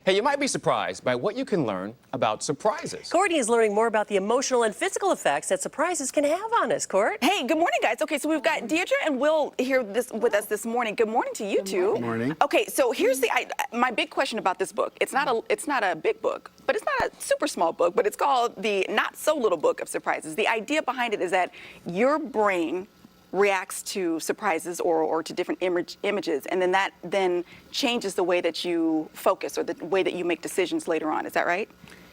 Hey, you might be surprised by what you can learn about surprises. Courtney is learning more about the emotional and physical effects that surprises can have on us, Court. Hey, good morning, guys. Okay, so we've got Deirdre and Will here with us this morning. Good morning to you two. Good morning. Okay, so here's my big question about this book. It's not a big book, but it's not a super small book, but it's called the Not So Little Book of Surprises. The idea behind it is that your brain reacts to surprises or to different images, and then that changes the way that you focus or the way that you make decisions later on. Is that right?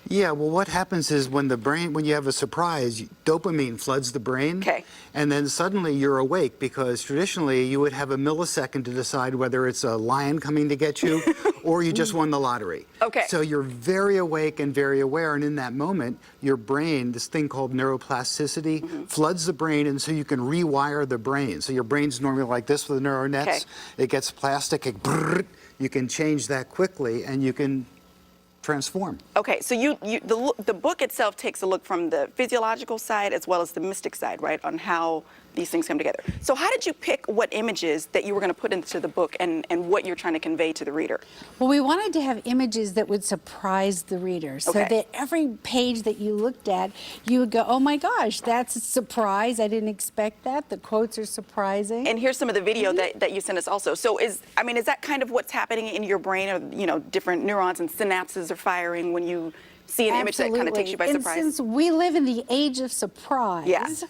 Yeah, well, what happens is when you have a surprise, dopamine floods the brain. Okay. And then suddenly you're awake, because traditionally you would have a millisecond to decide whether it's a lion coming to get you or you just won the lottery. Okay. So you're very awake and very aware, and in that moment, your brain, this thing called neuroplasticity, floods the brain, and so you can rewire the brain. So your brain's normally like this with the neural nets. Okay. It gets plastic, you can change that quickly, and you can transform. Okay, so the book itself takes a look from the physiological side as well as the mystic side, right, on how these things come together. So how did you pick what images that you were going to put into the book and what you're trying to convey to the reader? Well, we wanted to have images that would surprise the reader, so that every page that you looked at, you would go, oh my gosh, that's a surprise. I didn't expect that. The quotes are surprising. And here's some of the video that you sent us also. So is that kind of what's happening in your brain, or, different neurons and synapses are firing when you see an image that kind of takes you by surprise? And since we live in the age of surprise,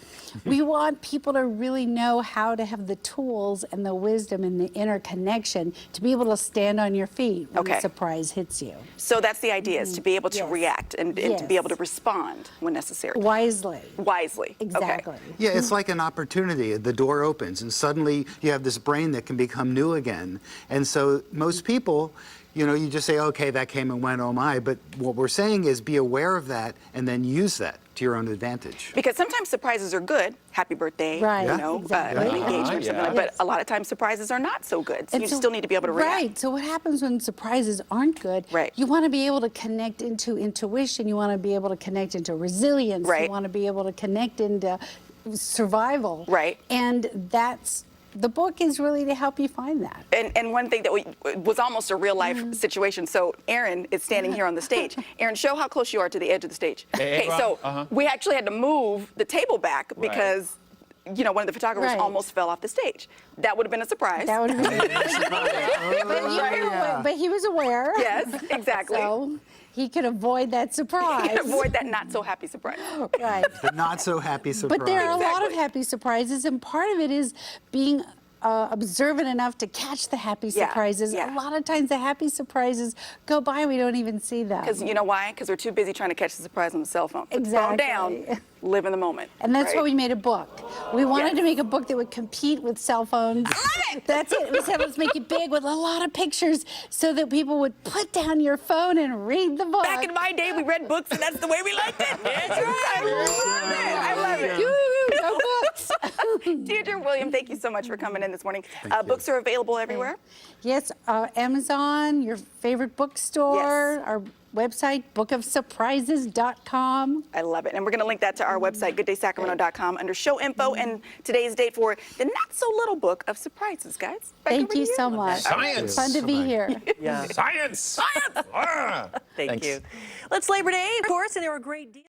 we want people to really know how to have the tools and the wisdom and the interconnection to be able to stand on your feet when the surprise hits you. So that's the idea, is to be able to react and to be able to respond when necessary. Wisely. Wisely. Exactly. Okay. Yeah, it's like an opportunity. The door opens, and suddenly you have this brain that can become new again. And so most people, you just say, okay, that came and went, oh my. But what we're saying is be aware of that and then use that to your own advantage. Because sometimes surprises are good. Happy birthday, right. an engagement or something like that. But a lot of times surprises are not so good. So you still need to be able to react. Right. So what happens when surprises aren't good? Right. You want to be able to connect into intuition. You want to be able to connect into resilience. Right. You want to be able to connect into survival. Right. And the book is really to help you find that. And one thing that was almost a real life situation. So Aaron is standing here on the stage. Aaron, show how close you are to the edge of the stage. Hey, so we actually had to move the table back because one of the photographers almost fell off the stage. That would have been a surprise. That would have been a surprise. But he was aware. Yes, exactly. So he could avoid that surprise. He could avoid that not so happy surprise. Right. The not so happy surprise. But there are a lot of happy surprises, and part of it is being observant enough to catch the happy surprises. A lot of times the happy surprises go by and we don't even see them. Because you know why? Because we're too busy trying to catch the surprise on the cell phone. Put the phone down, live in the moment. And that's why we made a book. We wanted to make a book that would compete with cell phones. I love it! That's it. We said, let's make it big with a lot of pictures so that people would put down your phone and read the book. Back in my day, we read books, and that's the way we liked it. That's right. I love it. Go books. Deirdre, William, thank you so much for coming in this morning. Books are available everywhere? Yes, Amazon, your favorite bookstore, our website, bookofsurprises.com. I love it. And we're going to link that to our website, gooddaysacramento.com, under show info and today's date for the Not So Little Book of Surprises, guys. Thank you so much. Science. Fun to be here. Science. Thank you. Let's Labor Day, of course, and there were great deals.